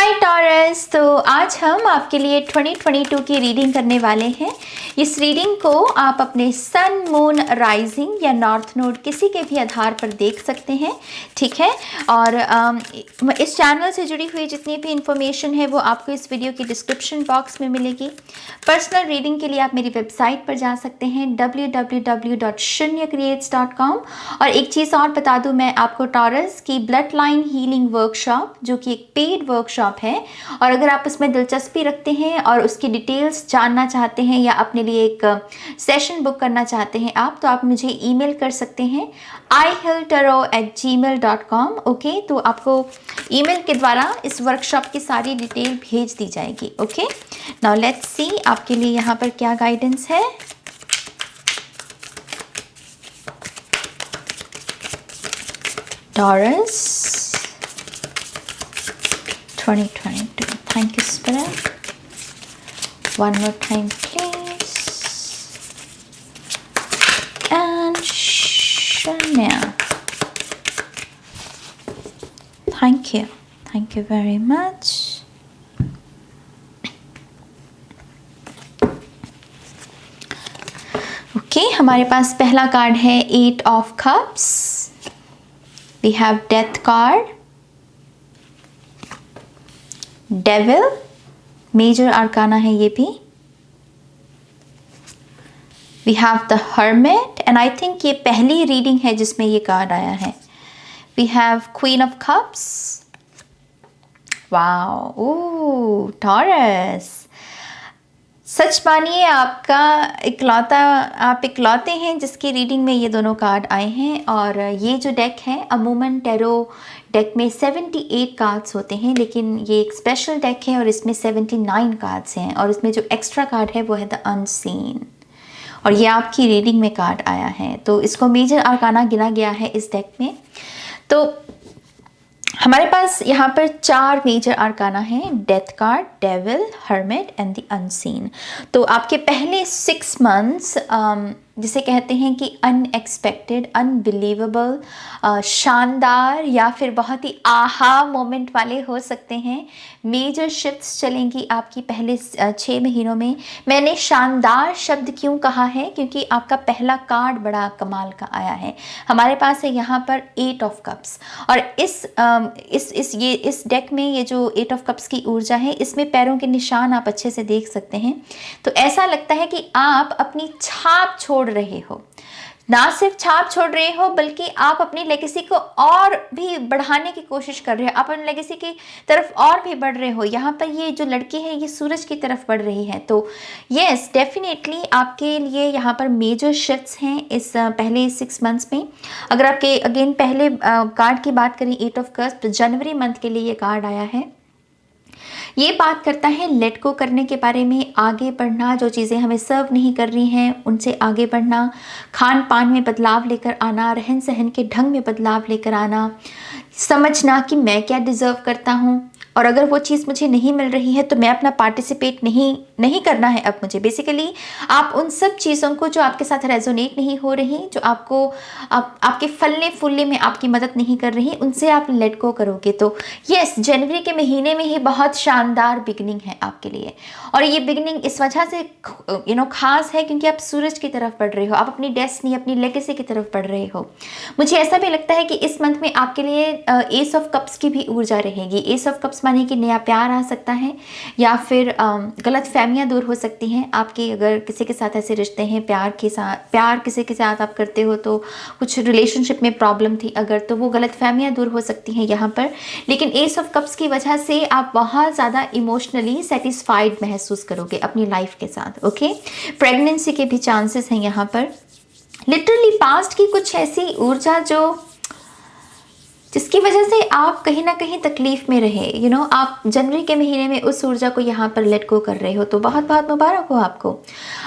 हाय taurus. तो आज हम आपके लिए 2022 की रीडिंग करने वाले हैं। इस रीडिंग को आप अपने सन, मून, राइजिंग या नॉर्थ नोड किसी के भी आधार पर देख सकते हैं, ठीक है। और इस चैनल से जुड़ी हुई जितनी भी इंफॉर्मेशन है वो आपको इस वीडियो की डिस्क्रिप्शन बॉक्स में मिलेगी। पर्सनल रीडिंग के लिए आप मेरी वेबसाइट पर जा सकते हैं www.shunyacreates.com। और एक चीज़ और बता दूं, मैं आपको टॉरस की ब्लड लाइन हीलिंग वर्कशॉप, जो कि एक पेड वर्कशॉप है, और अगर आप उसमें दिलचस्पी रखते हैं और उसकी डिटेल्स जानना चाहते हैं या अपने लिए एक सेशन बुक करना चाहते हैं आप, तो आप मुझे ईमेल कर सकते हैं ihiltaro@gmail.com। ओके, तो आपको ईमेल के द्वारा इस वर्कशॉप की सारी डिटेल भेज दी जाएगी। ओके, नाउ लेट्स सी आपके लिए यहाँ पर क्या गाइडेंस है। Taurus 2022. Thank you, Spirit. One more time, please. And Shania. Thank you. Thank you very much. Okay, हमारे पास पहला कार्ड है 8 of Cups. We have Death card, Devil, major arcana है ये भी। We have the Hermit, and I think ये पहली reading है जिसमें ये कार्ड आया है। We have Queen of Cups. Wow, ooh, Taurus, सच मानिए आप इकलौते हैं जिसकी रीडिंग में ये दोनों कार्ड आए हैं। और ये जो डेक है, अमूमन टैरो डेक में 78 कार्ड्स होते हैं, लेकिन ये एक स्पेशल डेक है और इसमें 79 कार्ड्स हैं। और इसमें जो एक्स्ट्रा कार्ड है वो है द अनसीन, और ये आपकी रीडिंग में कार्ड आया है, तो इसको मेजर आर्काना गिना गया है इस डेक में। तो हमारे पास यहाँ पर 4 मेजर आर्काना हैं: death card, devil, hermit and the unseen. तो आपके पहले 6 मंथ्स जिसे कहते हैं कि अनएक्सपेक्टेड, अनबिलीवेबल, शानदार या फिर बहुत ही आहा मोमेंट वाले हो सकते हैं। मेजर शिफ्ट्स चलेंगी आपकी पहले 6 महीनों में। मैंने शानदार शब्द क्यों कहा है, क्योंकि आपका पहला कार्ड बड़ा कमाल का आया है। हमारे पास है यहाँ पर 8 ऑफ कप्स, और इस डेक में ये जो 8 ऑफ कप्स की ऊर्जा है, इसमें पैरों के निशान आप अच्छे से देख सकते हैं। तो ऐसा लगता है कि आप अपनी छाप छोड़ रहे हो, ना सिर्फ छाप छोड़ रहे हो बल्कि आप अपनी लेगेसी को और भी बढ़ाने की कोशिश कर रहे हो, आप अपनी लेगेसी की तरफ और भी बढ़ रहे हो। यहाँ पर ये जो लड़की है ये सूरज की तरफ बढ़ रही है। तो यस, डेफिनेटली आपके लिए यहाँ पर मेजर शिफ्ट्स हैं इस पहले 6 मंथ्स में। अगर आपके अगेन पहले कार्ड की बात करें, 8 ऑफ कप्स, तो जनवरी मंथ के लिए ये कार्ड आया है। ये बात करता है लेट गो करने के बारे में, आगे बढ़ना, जो चीज़ें हमें सर्व नहीं कर रही हैं उनसे आगे बढ़ना, खान पान में बदलाव लेकर आना, रहन सहन के ढंग में बदलाव लेकर आना, समझना कि मैं क्या डिज़र्व करता हूँ, और अगर वो चीज़ मुझे नहीं मिल रही है तो मैं अपना पार्टिसिपेट नहीं करना है अब मुझे। बेसिकली आप उन सब चीज़ों को जो आपके साथ रेजोनेट नहीं हो रही, जो आपके फलने फूलने में आपकी मदद नहीं कर रही, उनसे आप लेट गो करोगे। तो यस, जनवरी के महीने में ही बहुत शानदार बिगनिंग है आपके लिए। और ये बिगनिंग इस वजह से खास है क्योंकि आप सूरज की तरफ बढ़ रहे हो, आप अपनी डेस्टिनी, अपनी लेगेसी की तरफ बढ़ रहे हो। मुझे ऐसा भी लगता है कि इस मंथ में आपके लिए एस ऑफ कप्स की भी ऊर्जा रहेगी। एस ऑफ कप्स माने कि नया प्यार आ सकता है, या फिर गलत फहमियाँ दूर हो सकती हैं आपकी। अगर किसी के साथ ऐसे रिश्ते हैं, प्यार किसी के साथ आप करते हो, तो कुछ रिलेशनशिप में प्रॉब्लम थी अगर, तो वो गलत फहमियाँ दूर हो सकती हैं यहाँ पर। लेकिन एस ऑफ कप्स की वजह से आप बहुत ज़्यादा इमोशनली सेटिस्फाइड महसूस करोगे अपनी लाइफ के साथ। ओके, प्रेगनेंसी के भी चांसेस हैं यहाँ पर। लिटरली पास्ट की कुछ ऐसी ऊर्जा जिसकी वजह से आप कहीं ना कहीं तकलीफ में रहे, आप जनवरी के महीने में उस ऊर्जा को यहाँ पर लेट गो कर रहे हो, तो बहुत बहुत मुबारक हो आपको।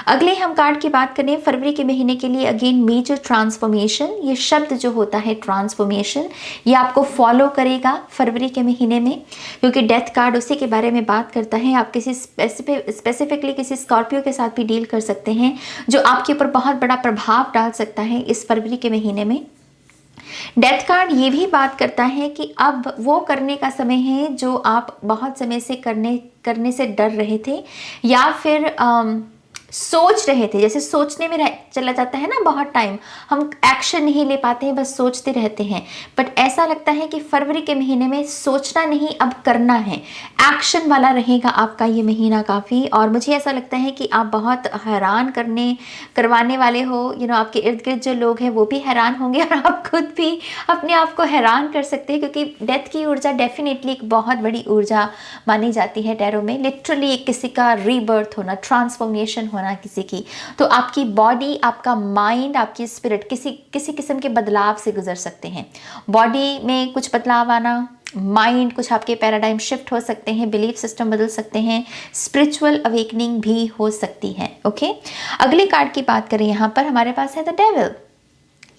अगले हम कार्ड की बात करें फरवरी के महीने के लिए, अगेन मेजर ट्रांसफॉर्मेशन। ये शब्द जो होता है ट्रांसफॉर्मेशन, ये आपको फॉलो करेगा फरवरी के महीने में, क्योंकि डेथ कार्ड उसी के बारे में बात करता है। आप किसी स्पेसिफिकली किसी स्कॉर्पियो के साथ भी डील कर सकते हैं, जो आपके ऊपर बहुत बड़ा प्रभाव डाल सकता है इस फरवरी के महीने में। डेथ कार्ड ये भी बात करता है कि अब वो करने का समय है जो आप बहुत समय से करने से डर रहे थे, या फिर सोच रहे थे। जैसे सोचने में चला जाता है ना बहुत टाइम, हम एक्शन नहीं ले पाते हैं, बस सोचते रहते हैं। बट ऐसा लगता है कि फरवरी के महीने में सोचना नहीं, अब करना है, एक्शन वाला रहेगा आपका ये महीना काफ़ी। और मुझे ऐसा लगता है कि आप बहुत हैरान करवाने वाले हो। आपके इर्द गिर्द जो लोग हैं वो भी हैरान होंगे, और आप खुद भी अपने आप को हैरान कर सकते हैं, क्योंकि डेथ की ऊर्जा डेफिनेटली एक बहुत बड़ी ऊर्जा मानी जाती है टैरो में। लिटरली एक किसी का रीबर्थ होना, ट्रांसफॉर्मेशन होना किसी की। तो आपकी बॉडी, आपका माइंड, आपकी स्पिरिट किसी किस्म के बदलाव से गुजर सकते हैं। बॉडी में कुछ बदलाव आना, माइंड, कुछ आपके पैराडाइम शिफ्ट हो सकते हैं, बिलीफ सिस्टम बदल सकते हैं, स्पिरिचुअल अवेकनिंग भी हो सकती है। ओके, अगले कार्ड की बात करें, यहाँ पर हमारे पास है द डेविल।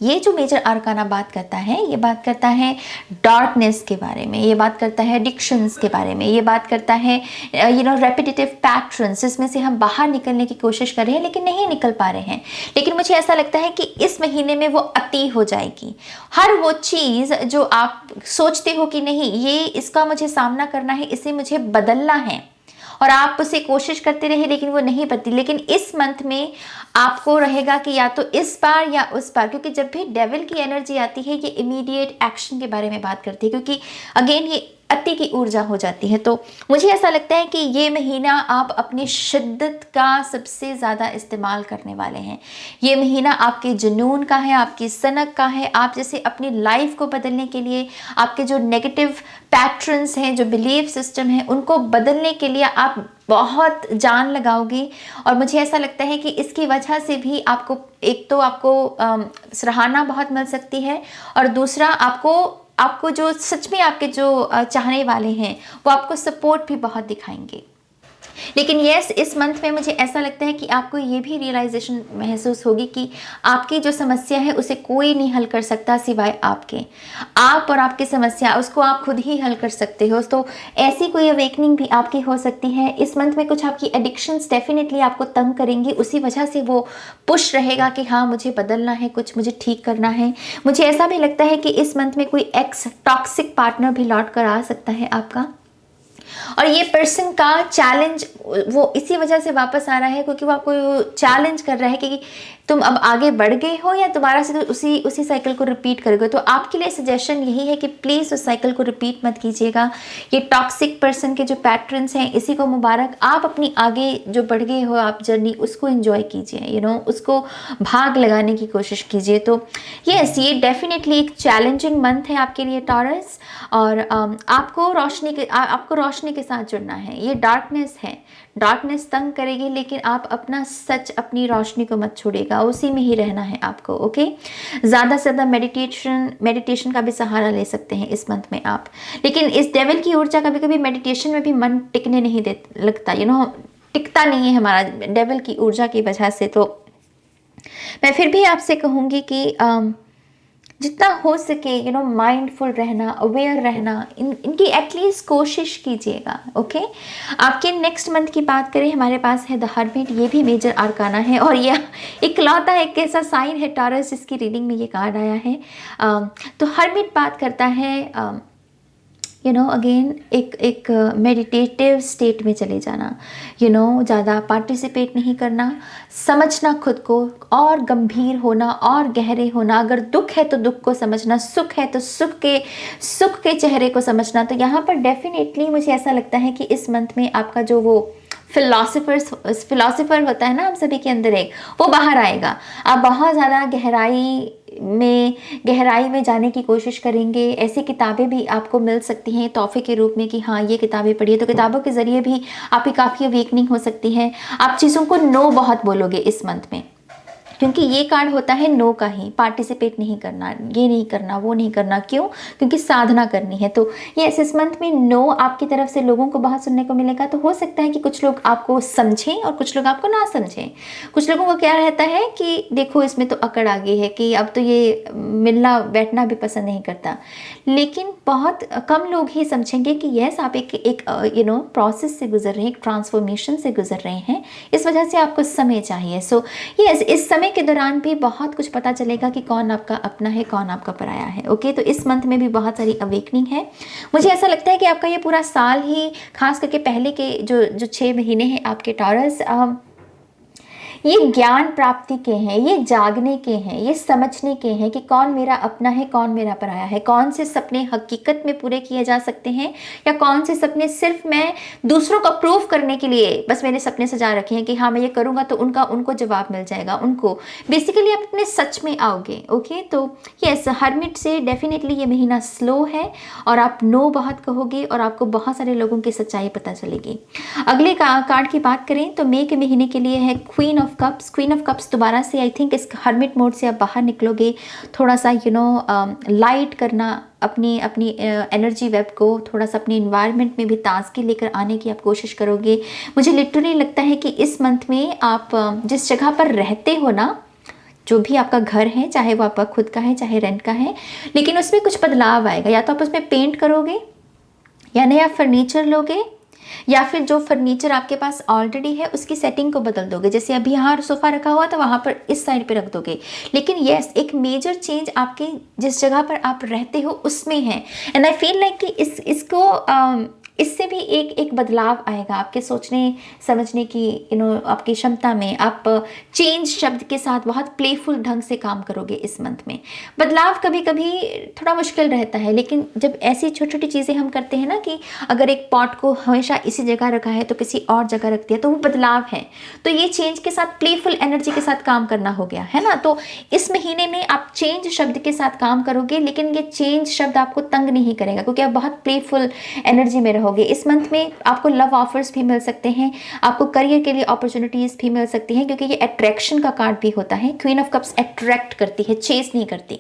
ये जो मेजर आर्काना बात करता है, ये बात करता है डार्कनेस के बारे में, ये बात करता है एडिक्शंस के बारे में, ये बात करता है रेपिटेटिव पैटर्न्स, जिसमें से हम बाहर निकलने की कोशिश कर रहे हैं लेकिन नहीं निकल पा रहे हैं। लेकिन मुझे ऐसा लगता है कि इस महीने में वो अति हो जाएगी। हर वो चीज़ जो आप सोचते हो कि नहीं, ये इसका मुझे सामना करना है, इसे मुझे बदलना है, और आप उसे कोशिश करते रहे लेकिन वो नहीं बनती। लेकिन इस मंथ में आपको रहेगा कि या तो इस बार या उस बार, क्योंकि जब भी डेविल की एनर्जी आती है ये इमीडिएट एक्शन के बारे में बात करती है, क्योंकि अगेन ये अति की ऊर्जा हो जाती है। तो मुझे ऐसा लगता है कि ये महीना आप अपनी शिद्दत का सबसे ज़्यादा इस्तेमाल करने वाले हैं। ये महीना आपके जुनून का है, आपकी सनक का है। आप जैसे अपनी लाइफ को बदलने के लिए, आपके जो नेगेटिव पैटर्न्स हैं, जो बिलीफ सिस्टम है, उनको बदलने के लिए आप बहुत जान लगाओगे। और मुझे ऐसा लगता है कि इसकी वजह से भी आपको, एक तो आपको सराहना बहुत मिल सकती है, और दूसरा आपको जो सच में आपके जो चाहने वाले हैं वो आपको सपोर्ट भी बहुत दिखाएंगे। लेकिन यस, इस मंथ में मुझे ऐसा लगता है कि आपको ये भी रियलाइजेशन महसूस होगी कि आपकी जो समस्या है उसे कोई नहीं हल कर सकता सिवाय आपके। आप और आपकी समस्या, उसको आप खुद ही हल कर सकते हो। तो ऐसी कोई अवेकनिंग भी आपकी हो सकती है इस मंथ में। कुछ आपकी एडिक्शंस डेफिनेटली आपको तंग करेंगी, उसी वजह से वो पुश रहेगा कि हाँ मुझे बदलना है, कुछ मुझे ठीक करना है। मुझे ऐसा भी लगता है कि इस मंथ में कोई एक्स टॉक्सिक पार्टनर भी लौट कर आ सकता है आपका, और ये पर्सन का चैलेंज वो इसी वजह से वापस आ रहा है क्योंकि वो आपको चैलेंज कर रहा है कि तुम अब आगे बढ़ गए हो या दोबारा से तो उसी साइकिल को रिपीट करोगे। तो आपके लिए सजेशन यही है कि प्लीज़ उस साइकिल को रिपीट मत कीजिएगा। ये टॉक्सिक पर्सन के जो पैटर्न्स हैं, इसी को मुबारक। आप अपनी आगे जो बढ़ गए हो आप जर्नी, उसको एंजॉय कीजिए, उसको भाग लगाने की कोशिश कीजिए। तो यस, ये डेफिनेटली एक चैलेंजिंग मंथ है आपके लिए टॉरस, और आपको रोशनी के साथ जुड़ना है। ये डार्कनेस है, डार्कनेस तंग करेगी, लेकिन आप अपना सच, अपनी रोशनी को मत छोड़िएगा, उसी में ही रहना है आपको। ओके, ज़्यादा से ज़्यादा मेडिटेशन का भी सहारा ले सकते हैं इस मंथ में आप। लेकिन इस डेविल की ऊर्जा, कभी कभी मेडिटेशन में भी मन टिकने नहीं लगता, टिकता नहीं है हमारा डेविल की ऊर्जा की वजह से। तो मैं फिर भी आपसे कहूँगी कि जितना हो सके माइंडफुल रहना, अवेयर रहना, इनकी एटलीस्ट कोशिश कीजिएगा। ओके, आपके नेक्स्ट मंथ की बात करें, हमारे पास है द हर्मिट। ये भी मेजर आर्काना है, और यह इकलौता एक ऐसा साइन है टॉरस जिसकी रीडिंग में ये कार्ड आया है। तो हर्मिट बात करता है अगेन एक मेडिटेटिव स्टेट में चले जाना, ज़्यादा पार्टिसिपेट नहीं करना, समझना खुद को, और गंभीर होना और गहरे होना। अगर दुख है तो दुख को समझना, सुख है तो सुख के चेहरे को समझना। तो यहाँ पर डेफिनेटली मुझे ऐसा लगता है कि इस मंथ में आपका जो वो फिलोसफर होता है ना हम सभी के अंदर एक, वो बाहर आएगा। आप बहुत ज़्यादा गहराई में जाने की कोशिश करेंगे। ऐसी किताबें भी आपको मिल सकती हैं तोहफे के रूप में कि हाँ ये किताबें पढ़िए। तो किताबों के ज़रिए भी आपकी काफ़ी अवेकनिंग हो सकती है। आप चीज़ों को नो बहुत बोलोगे इस मंथ में, क्योंकि ये कार्ड होता है नो का ही। पार्टिसिपेट नहीं करना, ये नहीं करना, वो नहीं करना। क्यों? क्योंकि साधना करनी है। तो ये इस मंथ में नो आपकी तरफ से लोगों को बहुत सुनने को मिलेगा। तो हो सकता है कि कुछ लोग आपको समझें और कुछ लोग आपको ना समझें। कुछ लोगों को क्या रहता है कि देखो इसमें तो अकड़ आ गई है कि अब तो ये मिलना बैठना भी पसंद नहीं करता। लेकिन बहुत कम लोग ही समझेंगे कि यस आप एक प्रोसेस से गुजर रहे हैं, एक ट्रांसफॉर्मेशन से गुजर रहे हैं। इस वजह से आपको समय चाहिए। सो यस, इस समय समय के दौरान भी बहुत कुछ पता चलेगा कि कौन आपका अपना है, कौन आपका पराया है। ओके, तो इस मंथ में भी बहुत सारी अवेकनिंग है। मुझे ऐसा लगता है कि आपका ये पूरा साल ही, खास करके पहले के जो 6 महीने हैं आपके टॉरस, ये ज्ञान प्राप्ति के हैं, ये जागने के हैं, ये समझने के हैं कि कौन मेरा अपना है, कौन मेरा पराया है, कौन से सपने हकीकत में पूरे किए जा सकते हैं या कौन से सपने सिर्फ मैं दूसरों को प्रूव करने के लिए बस मैंने सपने सजा रखे हैं कि हाँ मैं ये करूँगा तो उनको जवाब मिल जाएगा। उनको बेसिकली आप अपने सच में आओगे। ओके, तो यस, हर्मिट से डेफिनेटली ये महीना स्लो है और आप नो बहुत कहोगे और आपको बहुत सारे लोगों की सच्चाई पता चलेगी। अगले कार्ड की बात करें तो मई के महीने के लिए है queen of cups. Queen of cups दोबारा से आई थिंक इस हर्मिट मोड से आप बाहर निकलोगे, थोड़ा सा लाइट करना अपनी एनर्जी वेब को, थोड़ा सा अपने इन्वायरमेंट में भी ताजगी लेकर आने की आप कोशिश करोगे। मुझे लिटरली लगता है कि इस मंथ में आप जिस जगह पर रहते हो ना, जो भी आपका घर है, चाहे वो आपका खुद का है चाहे रेंट का है, लेकिन उसमें कुछ बदलाव आएगा। या तो आप उसमें पेंट करोगे या नया फर्नीचर लोगे या फिर जो फर्नीचर आपके पास ऑलरेडी है उसकी सेटिंग को बदल दोगे। जैसे अभी यहाँ सोफ़ा रखा हुआ तो वहाँ पर इस साइड पे रख दोगे। लेकिन यस, एक मेजर चेंज आपके जिस जगह पर आप रहते हो उसमें है। एंड आई फील लाइक कि इससे भी एक बदलाव आएगा आपके सोचने समझने की आपकी क्षमता में। आप चेंज शब्द के साथ बहुत प्लेफुल ढंग से काम करोगे इस मंथ में। बदलाव कभी कभी थोड़ा मुश्किल रहता है, लेकिन जब ऐसी छोटी छोटी चीज़ें हम करते हैं ना, कि अगर एक पॉट को हमेशा इसी जगह रखा है तो किसी और जगह रख दिया, तो वो बदलाव है। तो ये चेंज के साथ प्लेफुल एनर्जी के साथ काम करना हो गया है ना। तो इस महीने में आप चेंज शब्द के साथ काम करोगे, लेकिन ये चेंज शब्द आपको तंग नहीं करेगा क्योंकि आप बहुत प्लेफुल एनर्जी में रहोगे। इस मंथ में आपको लव ऑफर्स भी मिल सकते हैं, आपको करियर के लिए अपॉर्चुनिटीज भी मिल सकती हैं, क्योंकि ये अट्रैक्शन का कार्ड भी होता है। क्वीन ऑफ कप्स अट्रैक्ट करती है, चेस नहीं करती।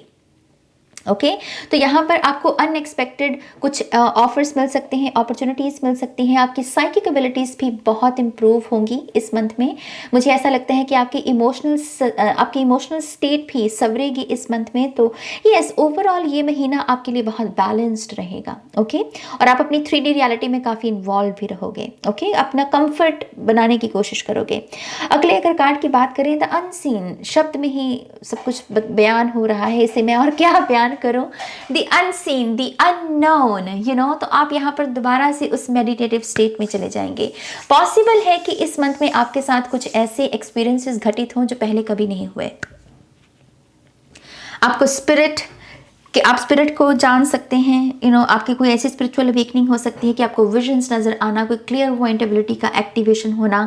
ओके, तो यहाँ पर आपको अनएक्सपेक्टेड कुछ ऑफर्स मिल सकते हैं, अपॉर्चुनिटीज़ मिल सकती हैं। आपकी साइकिक एबिलिटीज़ भी बहुत इम्प्रूव होंगी इस मंथ में। मुझे ऐसा लगता है कि आपकी इमोशनल स्टेट भी संवरेगी इस मंथ में। तो यस, ओवरऑल ये महीना आपके लिए बहुत बैलेंस्ड रहेगा। ओके, और आप अपनी 3D रियलिटी में काफ़ी इन्वॉल्व भी रहोगे। ओके, अपना कंफर्ट बनाने की कोशिश करोगे। अगले अगर कार्ड की बात करें, द अनसीन, शब्द में ही सब कुछ बयान हो रहा है, इसे मैं और क्या बयान करो। द अनसीन, द अननोन, तो आप यहाँ पर दोबारा से उस मेडिटेटिव स्टेट में चले जाएंगे। पॉसिबल है कि इस मंथ में आपके साथ कुछ ऐसे एक्सपीरियंसेस घटित हों जो पहले कभी नहीं हुए। आपको आप स्पिरिट को जान सकते हैं। आपकी कोई ऐसी स्पिरिचुअल अवेकनिंग हो सकती है कि आपको विजन्स नज़र आना, कोई क्लियर वॉइंट एबिलिटी का एक्टिवेशन होना,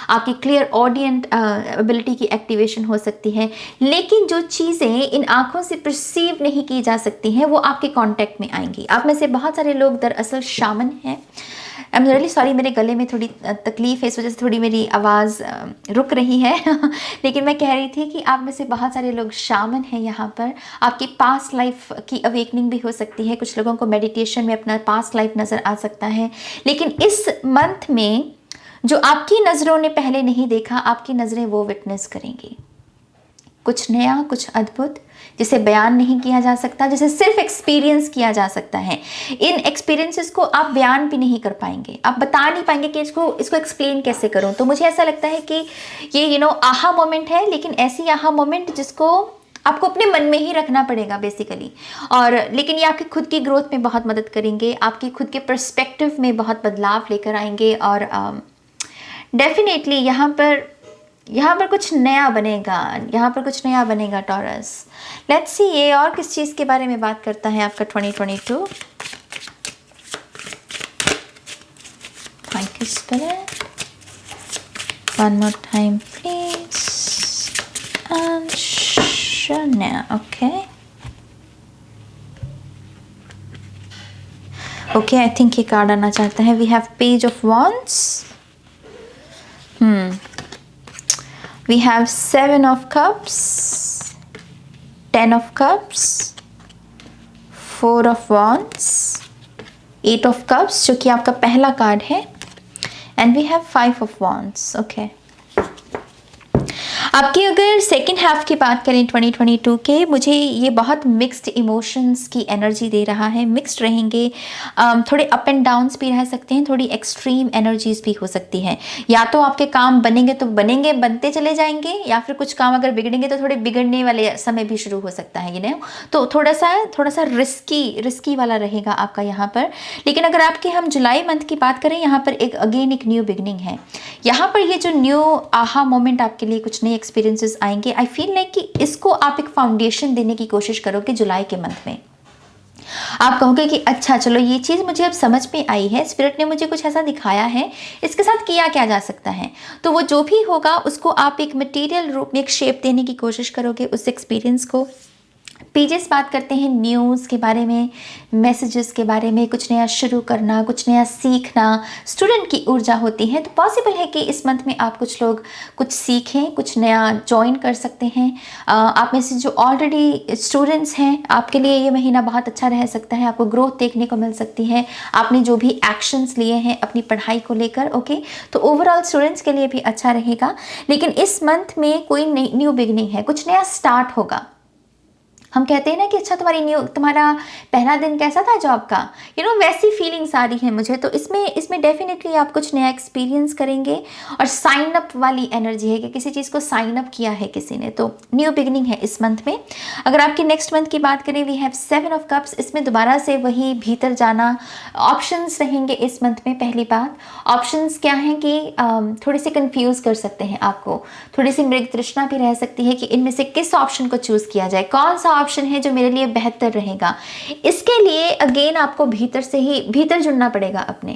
आपकी क्लियर ऑडियंट एबिलिटी की एक्टिवेशन हो सकती है। लेकिन जो चीज़ें इन आँखों से परसीव नहीं की जा सकती हैं वो आपके कॉन्टेक्ट में आएंगी। आप में से बहुत सारे लोग दरअसल शामन हैं। आई एम रियली सॉरी, मेरे गले में थोड़ी तकलीफ़ है, इस वजह से थोड़ी मेरी आवाज़ रुक रही है लेकिन मैं कह रही थी कि आप में से बहुत सारे लोग शामन हैं यहाँ पर। आपकी पास्ट लाइफ की अवेकनिंग भी हो सकती है। कुछ लोगों को मेडिटेशन में अपना पास्ट लाइफ नज़र आ सकता है। लेकिन इस मंथ में जो आपकी नज़रों ने पहले नहीं देखा, आपकी नज़रें वो विटनेस करेंगी। कुछ नया, कुछ अद्भुत, जिसे बयान नहीं किया जा सकता, जिसे सिर्फ एक्सपीरियंस किया जा सकता है। इन एक्सपीरियंसेस को आप बयान भी नहीं कर पाएंगे, आप बता नहीं पाएंगे कि इसको एक्सप्लेन कैसे करूं। तो मुझे ऐसा लगता है कि ये आहा मोमेंट है, लेकिन ऐसी आहा मोमेंट जिसको आपको अपने मन में ही रखना पड़ेगा बेसिकली। लेकिन ये आपकी खुद की ग्रोथ में बहुत मदद करेंगे, आपकी खुद के पर्सपेक्टिव में बहुत बदलाव लेकर आएंगे। और डेफिनेटली यहाँ पर कुछ नया बनेगा टॉरस। लेट्स सी ये और किस चीज़ के बारे में बात करता है आपका 2022। Thank you spirit, one more time please, and Shania. Okay, I think ये कार्ड आना चाहता है। We have page of wands, we have 7 of cups, 10 of cups, 4 of wands, 8 of cups जो कि आपका पहला कार्ड है, and we have 5 of wands. Okay, आपकी अगर सेकेंड हाफ की बात करें 2022 के, मुझे ये बहुत मिक्स्ड इमोशंस की एनर्जी दे रहा है। मिक्स्ड रहेंगे, थोड़े अप एंड डाउन्स भी रह सकते हैं, थोड़ी एक्सट्रीम एनर्जीज भी हो सकती हैं। या तो आपके काम बनेंगे तो बनेंगे, बनते चले जाएंगे, या फिर कुछ काम अगर बिगड़ेंगे तो थोड़े बिगड़ने वाले समय भी शुरू हो सकता है, तो थोड़ा सा रिस्की वाला रहेगा आपका यहाँ पर। लेकिन अगर आपके हम जुलाई मंथ की बात करें, यहाँ पर एक न्यू बिगनिंग है। यहाँ पर ये जो न्यू आहा मोमेंट आपके लिए कुछ नए एक्सपीरियंसेस आएंगे। आई फील लाइक कि इसको आप एक फाउंडेशन देने की कोशिश करोगे जुलाई के मंथ में। आप कहोगे कि अच्छा चलो ये चीज़ मुझे अब समझ में आई है, स्पिरिट ने मुझे कुछ ऐसा दिखाया है, इसके साथ किया क्या जा सकता है। तो वो जो भी होगा उसको आप एक मटेरियल रूप में एक शेप देने की कोशिश करोगे उस एक्सपीरियंस को। पेजेस बात करते हैं न्यूज़ के बारे में, मैसेजेस के बारे में, कुछ नया शुरू करना, कुछ नया सीखना, स्टूडेंट की ऊर्जा होती है। तो पॉसिबल है कि इस मंथ में आप कुछ लोग कुछ सीखें, कुछ नया ज्वाइन कर सकते हैं। आप में से जो ऑलरेडी स्टूडेंट्स हैं, आपके लिए ये महीना बहुत अच्छा रह सकता है। आपको ग्रोथ देखने को मिल सकती है, आपने जो भी एक्शंस लिए हैं अपनी पढ़ाई को लेकर। ओके, तो ओवरऑल स्टूडेंट्स के लिए भी अच्छा रहेगा। लेकिन इस मंथ में कोई न्यू बिगनिंग है, कुछ नया स्टार्ट होगा। हम कहते हैं ना कि अच्छा तुम्हारा पहला दिन कैसा था जॉब का, वैसी फीलिंग्स आ रही है मुझे। तो इसमें डेफिनेटली आप कुछ नया एक्सपीरियंस करेंगे। और साइन अप वाली एनर्जी है कि किसी चीज़ को साइन अप किया है किसी ने, तो न्यू बिगनिंग है इस मंथ में। अगर आपकी नेक्स्ट मंथ की बात करें, वी हैव 7 ऑफ कप्स। इसमें दोबारा से वही भीतर जाना, ऑप्शंस रहेंगे इस मंथ में। पहली बात, ऑप्शंस क्या हैं कि थोड़ी सी कंफ्यूज कर सकते हैं आपको, थोड़ी सी मृग तृष्णा भी रह सकती है कि इनमें से किस ऑप्शन को चूज़ किया जाए, कौन सा ऑप्शन है जो मेरे लिए बेहतर रहेगा। इसके लिए अगेन आपको भीतर जुड़ना पड़ेगा अपने,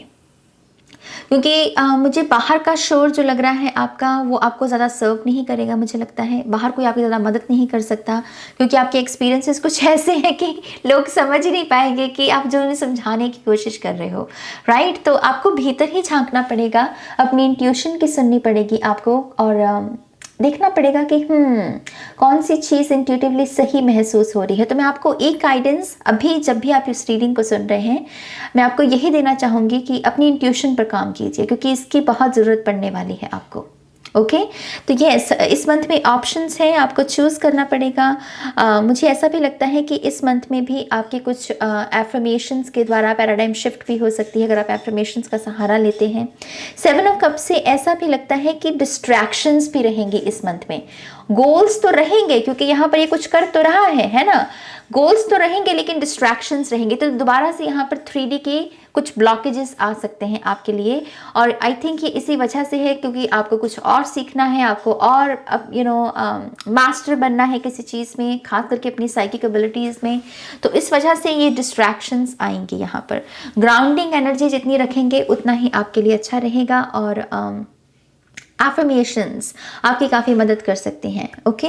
क्योंकि मुझे बाहर का शोर जो लग रहा है आपका, वो आपको ज़्यादा सर्व नहीं करेगा। मुझे लगता है बाहर कोई आपकी ज़्यादा मदद नहीं कर सकता, क्योंकि आपके एक्सपीरियंसेस कुछ ऐसे हैं कि लोग समझ ही नहीं पाएंगे कि आप जो उन्हें समझाने की कोशिश कर रहे हो। राइट, तो आपको भीतर ही झांकना पड़ेगा, अपनी इंट्यूशन की सुननी पड़ेगी आपको, और देखना पड़ेगा कि कौन सी चीज़ इंट्यूटिवली सही महसूस हो रही है। तो मैं आपको एक गाइडेंस, अभी जब भी आप इस रीडिंग को सुन रहे हैं, मैं आपको यही देना चाहूँगी कि अपनी इंट्यूशन पर काम कीजिए, क्योंकि इसकी बहुत ज़रूरत पड़ने वाली है आपको। ओके, तो यस, इस मंथ में ऑप्शंस हैं, आपको चूज़ करना पड़ेगा। मुझे ऐसा भी लगता है कि इस मंथ में भी आपके कुछ एफर्मेशंस के द्वारा पैराडाइम शिफ्ट भी हो सकती है, अगर आप एफर्मेशंस का सहारा लेते हैं। 7 ऑफ कप से ऐसा भी लगता है कि डिस्ट्रैक्शंस भी रहेंगे इस मंथ में। गोल्स तो रहेंगे, क्योंकि यहाँ पर ये कुछ कर तो रहा है ना, गोल्स तो रहेंगे लेकिन डिस्ट्रैक्शंस रहेंगे। तो दोबारा से यहाँ पर 3D के कुछ ब्लॉकेजेस आ सकते हैं आपके लिए, और आई थिंक ये इसी वजह से है, क्योंकि आपको कुछ और सीखना है, आपको और मास्टर बनना है किसी चीज़ में, खास करके अपनी साइकिक एबिलिटीज़ में। तो इस वजह से ये डिस्ट्रैक्शंस आएंगे यहाँ पर। ग्राउंडिंग एनर्जी जितनी रखेंगे उतना ही आपके लिए अच्छा रहेगा, और एफर्मेशंस आपकी काफ़ी मदद कर सकती हैं। ओके,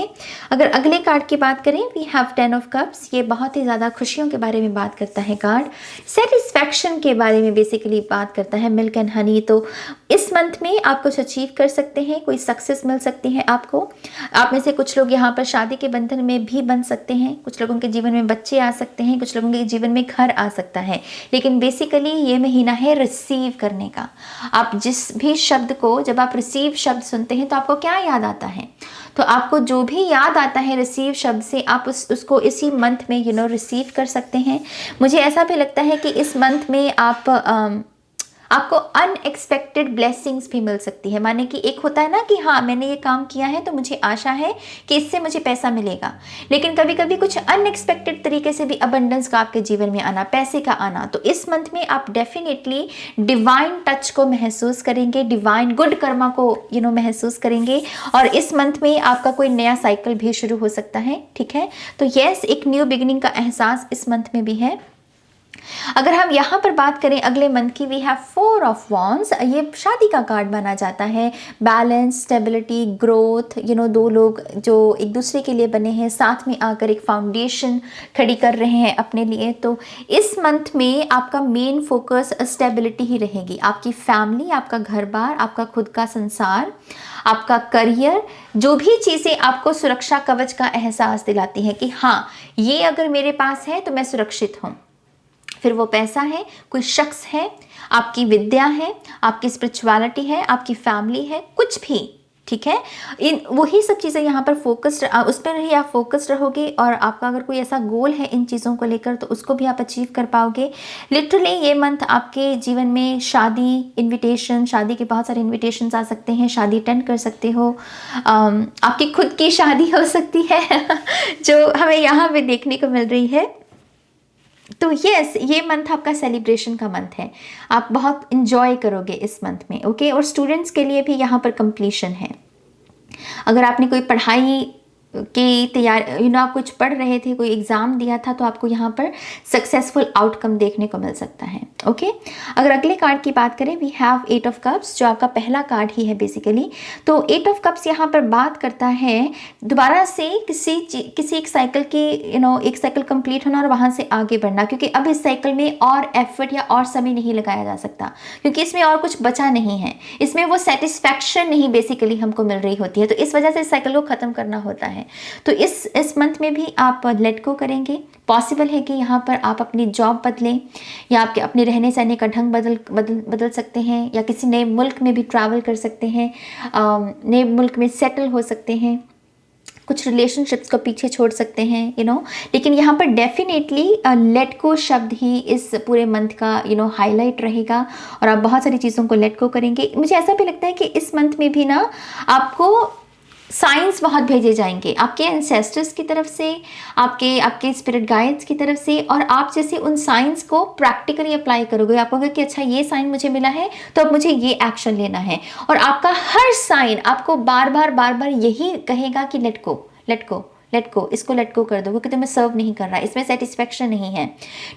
अगर अगले कार्ड की बात करें, वी हैव 10 ऑफ कप्स। ये बहुत ही ज़्यादा खुशियों के बारे में बात करता है कार्ड, सेटिस्फैक्शन के बारे में बेसिकली बात करता है, मिल्क एंड हनी। तो इस मंथ में आप कुछ अचीव कर सकते हैं, कोई सक्सेस मिल सकती है आपको। आप में से कुछ लोग यहाँ पर शादी के बंधन में भी बन सकते हैं, कुछ लोगों के जीवन में बच्चे आ सकते हैं, कुछ लोगों के जीवन में घर आ सकता है। लेकिन बेसिकली ये महीना है रिसीव करने का। आप जिस भी शब्द को, जब आप रिसीव शब्द सुनते हैं तो आपको क्या याद आता है? तो आपको जो भी याद आता है रिसीव शब्द से, आप उसको इसी मंथ में रिसीव कर सकते हैं। मुझे ऐसा भी लगता है कि इस मंथ में आपको अनएक्सपेक्टेड ब्लेसिंग्स भी मिल सकती है। माने कि एक होता है ना कि हाँ, मैंने ये काम किया है तो मुझे आशा है कि इससे मुझे पैसा मिलेगा, लेकिन कभी कभी कुछ अनएक्सपेक्टेड तरीके से भी अबंडेंस का आपके जीवन में आना, पैसे का आना। तो इस मंथ में आप डेफिनेटली डिवाइन टच को महसूस करेंगे, डिवाइन गुड कर्मा को महसूस करेंगे, और इस मंथ में आपका कोई नया साइकिल भी शुरू हो सकता है। ठीक है, तो यस, एक न्यू बिगिनिंग का एहसास इस मंथ में भी है। अगर हम यहाँ पर बात करें अगले मंथ की, वी हैव 4 ऑफ वॉन्ड्स। ये शादी का कार्ड माना जाता है, बैलेंस, स्टेबिलिटी, ग्रोथ। दो लोग जो एक दूसरे के लिए बने हैं, साथ में आकर एक फाउंडेशन खड़ी कर रहे हैं अपने लिए। तो इस मंथ में आपका मेन फोकस स्टेबिलिटी ही रहेगी। आपकी फैमिली, आपका घर बार, आपका खुद का संसार, आपका करियर, जो भी चीज़ें आपको सुरक्षा कवच का एहसास दिलाती हैं कि हाँ, ये अगर मेरे पास है तो मैं सुरक्षित हूँ। फिर वो पैसा है, कोई शख्स है, आपकी विद्या है, आपकी स्पिरिचुअलिटी है, आपकी फैमिली है, कुछ भी। ठीक है, इन वही सब चीज़ें यहाँ पर फोकस्ड, उस पर ही आप फोकस्ड रहोगे और आपका अगर कोई ऐसा गोल है इन चीज़ों को लेकर तो उसको भी आप अचीव कर पाओगे। लिटरली ये मंथ आपके जीवन में शादी इनविटेशन, शादी के बहुत सारे इनविटेशंस आ सकते हैं, शादी अटेंड कर सकते हो, आपकी खुद की शादी हो सकती है जो हमें यहाँ पे देखने को मिल रही है। तो यस, ये मंथ आपका सेलिब्रेशन का मंथ है, आप बहुत इंजॉय करोगे इस मंथ में। ओके, और स्टूडेंट्स के लिए भी यहाँ पर कंप्लीशन है। अगर आपने कोई पढ़ाई की तैयारी आप कुछ पढ़ रहे थे, कोई एग्ज़ाम दिया था, तो आपको यहाँ पर सक्सेसफुल आउटकम देखने को मिल सकता है। ओके, अगर अगले कार्ड की बात करें, वी हैव 8 ऑफ कप्स, जो आपका पहला कार्ड ही है बेसिकली। तो 8 ऑफ कप्स यहाँ पर बात करता है दोबारा से किसी एक साइकिल की एक साइकिल कंप्लीट होना और वहाँ से आगे बढ़ना, क्योंकि अब इस साइकिल में और एफर्ट या और समय नहीं लगाया जा सकता, क्योंकि इसमें और कुछ बचा नहीं है, इसमें वो सेटिस्फैक्शन नहीं बेसिकली हमको मिल रही होती है। तो इस वजह से इस साइकिल को ख़त्म करना होता है। तो इस मंथ में भी आप लेट गो करेंगे। पॉसिबल है कि यहाँ पर आप अपनी जॉब बदलें या आपके अपने रहने सहने का ढंग बदल सकते हैं, या किसी नए मुल्क में भी ट्रैवल कर सकते हैं, नए मुल्क में सेटल हो सकते हैं, कुछ रिलेशनशिप्स को पीछे छोड़ सकते हैं लेकिन यहाँ पर डेफिनेटली लेट गो शब्द ही इस पूरे मंथ का हाईलाइट रहेगा और आप बहुत सारी चीज़ों को लेट गो करेंगे। मुझे ऐसा भी लगता है कि इस मंथ में भी ना आपको साइंस बहुत भेजे जाएंगे आपके एंसेस्टर्स की तरफ से, आपके स्पिरिट गाइड्स की तरफ से, और आप जैसे उन साइंस को प्रैक्टिकली अप्लाई करोगे, आप कहोगे कि अच्छा ये साइन मुझे मिला है तो अब मुझे ये एक्शन लेना है, और आपका हर साइन आपको बार बार यही कहेगा कि लेट गो, इसको लेट गो कर दो, क्योंकि तुम्हें सर्व नहीं कर रहा है, इसमें सेटिस्फेक्शन नहीं है।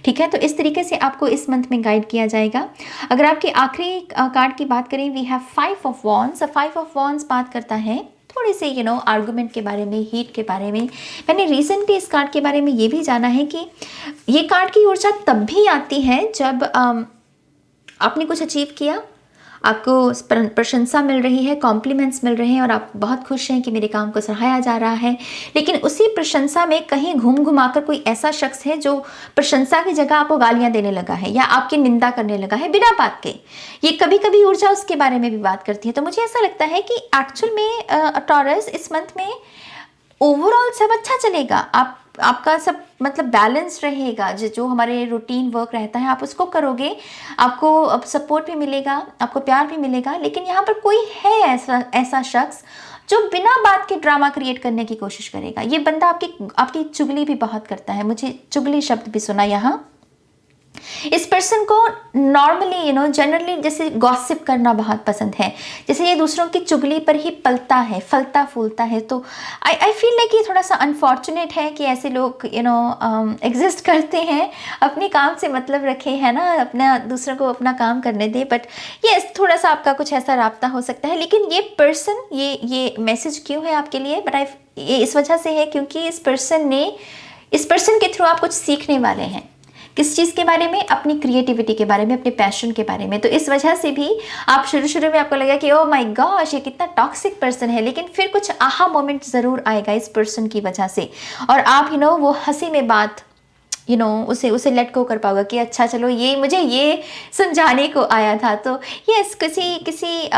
ठीक है, तो इस तरीके से आपको इस मंथ में गाइड किया जाएगा। अगर आपके आखिरी कार्ड की बात करें, we have 5 of wands. 5 of wands बात करता है थोड़े से आर्गुमेंट के बारे में, हीट के बारे में। मैंने रिसेंटली इस कार्ड के बारे में ये भी जाना है कि ये कार्ड की ऊर्जा तब भी आती है जब आपने कुछ अचीव किया, आपको प्रशंसा मिल रही है, कॉम्प्लीमेंट्स मिल रहे हैं और आप बहुत खुश हैं कि मेरे काम को सराहाया जा रहा है, लेकिन उसी प्रशंसा में कहीं घुमाकर कोई ऐसा शख्स है जो प्रशंसा की जगह आपको गालियां देने लगा है या आपकी निंदा करने लगा है बिना बात के। ये कभी कभी ऊर्जा उसके बारे में भी बात करती है। तो मुझे ऐसा लगता है कि एक्चुअल में टॉरस इस मंथ में ओवरऑल सब अच्छा चलेगा, आपका सब मतलब बैलेंस रहेगा। जो हमारे रूटीन वर्क रहता है आप उसको करोगे, आपको अब सपोर्ट भी मिलेगा, आपको प्यार भी मिलेगा। लेकिन यहाँ पर कोई है ऐसा शख्स जो बिना बात के ड्रामा क्रिएट करने की कोशिश करेगा। ये बंदा आपकी चुगली भी बहुत करता है, मुझे चुगली शब्द भी सुना यहाँ। इस पर्सन को नॉर्मली जनरली जैसे गॉसिप करना बहुत पसंद है, जैसे ये दूसरों की चुगली पर ही पलता है, फलता फूलता है। तो आई फील लाइक ये थोड़ा सा अनफॉर्चुनेट है कि ऐसे लोग एग्जिस्ट करते हैं, अपने काम से मतलब रखे है ना, अपना दूसरों को अपना काम करने दे। बट ये थोड़ा सा आपका कुछ ऐसा राब्ता हो सकता है। लेकिन ये पर्सन ये मैसेज क्यों है आपके लिए, बट ये इस वजह से है क्योंकि इस पर्सन के थ्रू आप कुछ सीखने वाले हैं। किस चीज़ के बारे में? अपनी क्रिएटिविटी के बारे में, अपने पैशन के बारे में। तो इस वजह से भी आप शुरू में आपको लगा कि ओह माय गॉश ये कितना टॉक्सिक पर्सन है, लेकिन फिर कुछ आहा मोमेंट ज़रूर आएगा इस पर्सन की वजह से, और आप वो हंसी में बात उसे लेट गो कर पाओगे कि अच्छा चलो ये मुझे ये समझाने को आया था। तो यस, किसी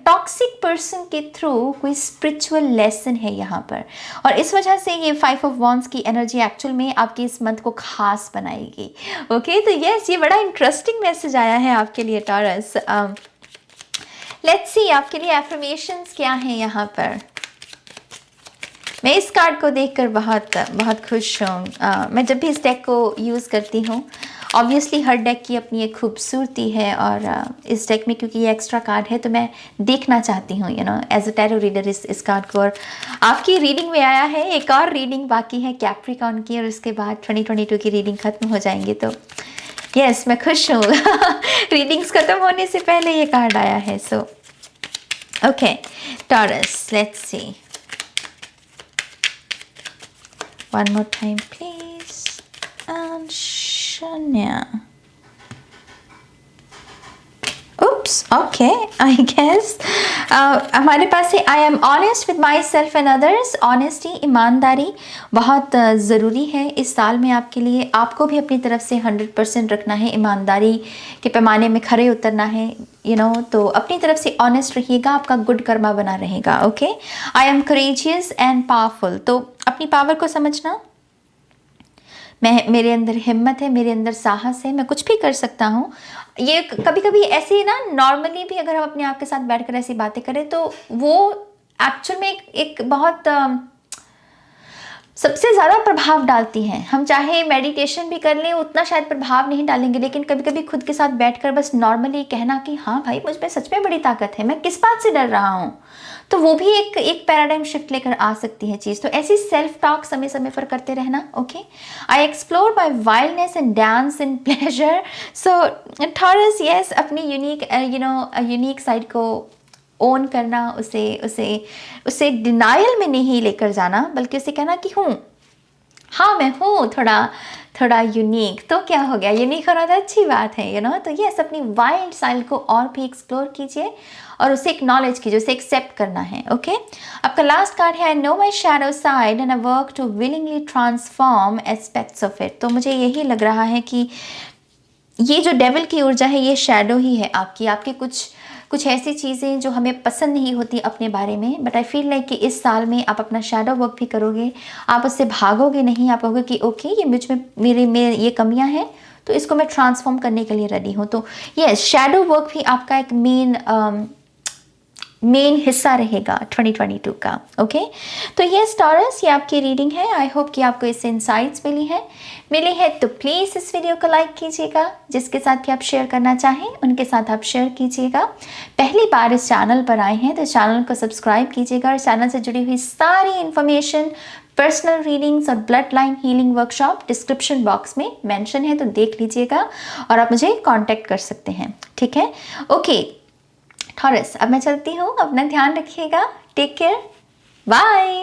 टॉक्सिक पर्सन के थ्रू कोई स्पिरिचुअल लेसन है यहाँ पर, और इस वजह से ये 5 ऑफ वॉन्ड्स की एनर्जी एक्चुअल में आपकी इस मंथ को खास बनाएगी। ओके, तो यस, ये बड़ा इंटरेस्टिंग मैसेज आया है आपके लिए टॉरस। लेट्स सी आपके लिए एफर्मेशंस क्या हैं यहाँ पर। मैं इस कार्ड को देखकर बहुत खुश हूँ। मैं जब भी इस डेक को यूज़ करती हूँ, ऑब्वियसली हर डेक की अपनी एक खूबसूरती है, और इस डेक में क्योंकि ये एक्स्ट्रा कार्ड है तो मैं देखना चाहती हूँ एज अ टैरो रीडर इस कार्ड को। और आपकी रीडिंग में आया है, एक और रीडिंग बाकी है कैप्रिकॉर्न की, और उसके बाद 2022 की रीडिंग ख़त्म हो जाएंगी। तो यस, मैं खुश हूँ रीडिंग्स ख़त्म होने से पहले ये कार्ड आया है। So okay Taurus, let's see one more time please, and Shania, oops, okay, I guess हमारे पास है I am honest with myself and others. Honesty, ईमानदारी बहुत ज़रूरी है इस साल में आपके लिए। आपको भी अपनी तरफ से 100% रखना है, ईमानदारी के पैमाने में खरे उतरना है, तो अपनी तरफ से ऑनेस्ट रहिएगा, आपका गुड कर्मा बना रहेगा। Okay, I am courageous and powerful, तो अपनी पावर को समझना, मेरे अंदर हिम्मत है, मेरे अंदर साहस है, मैं कुछ भी कर सकता हूँ। ये कभी कभी ऐसे ना नॉर्मली भी अगर हम अपने आप के साथ बैठकर ऐसी बातें करें तो वो एक्चुअल में एक बहुत सबसे ज़्यादा प्रभाव डालती हैं। हम चाहे मेडिटेशन भी कर लें उतना शायद प्रभाव नहीं डालेंगे, लेकिन कभी कभी खुद के साथ बैठकर बस नॉर्मली कहना कि हाँ भाई मुझ में सच में बड़ी ताकत है, मैं किस बात से डर रहा हूँ, तो वो भी एक पैराडाइम शिफ्ट लेकर आ सकती है चीज़। तो ऐसी सेल्फ टॉक समय समय पर करते रहना। Okay, I explore my wildness and dance in pleasure. So Taurus, yes, अपनी यूनिक साइड को ओन करना, उसे डिनायल में नहीं लेकर जाना, बल्कि उसे कहना कि हाँ मैं हूँ थोड़ा यूनिक, तो क्या हो गया, यूनिक होना तो अच्छी बात है, तो यस, अपनी वाइल्ड साइड को और भी एक्सप्लोर कीजिए और उसे एक्नॉलेज कीजिए, उसे एक्सेप्ट करना है। ओके, आपका लास्ट कार्ड है I know my shadow side and I work to willingly transform aspects of it. तो मुझे यही लग रहा है कि ये जो डेविल की ऊर्जा है ये शैडो ही है आपकी कुछ ऐसी चीज़ें जो हमें पसंद नहीं होती अपने बारे में, बट आई फील लाइक कि इस साल में आप अपना शैडो वर्क भी करोगे, आप उससे भागोगे नहीं, आप कहोगे कि ओके ये मुझ में मेरे ये कमियां हैं, तो इसको मैं ट्रांसफॉर्म करने के लिए रेडी हूँ। तो ये शैडो वर्क भी आपका एक मेन हिस्सा रहेगा 2022 का। ओके, तो ये टॉरस, ये आपकी रीडिंग है। आई होप कि आपको इससे इंसाइट्स मिली है तो प्लीज़ इस वीडियो को लाइक कीजिएगा, जिसके साथ भी आप शेयर करना चाहें उनके साथ आप शेयर कीजिएगा। पहली बार इस चैनल पर आए हैं तो चैनल को सब्सक्राइब कीजिएगा और चैनल से जुड़ी हुई सारी इन्फॉर्मेशन, पर्सनल रीडिंग्स और blood line healing workshop description box में मेंशन है, तो देख लीजिएगा और आप मुझे कांटेक्ट कर सकते हैं। ठीक है, ओके थॉरस, अब मैं चलती हूँ, अपना ध्यान रखिएगा, टेक केयर, बाय।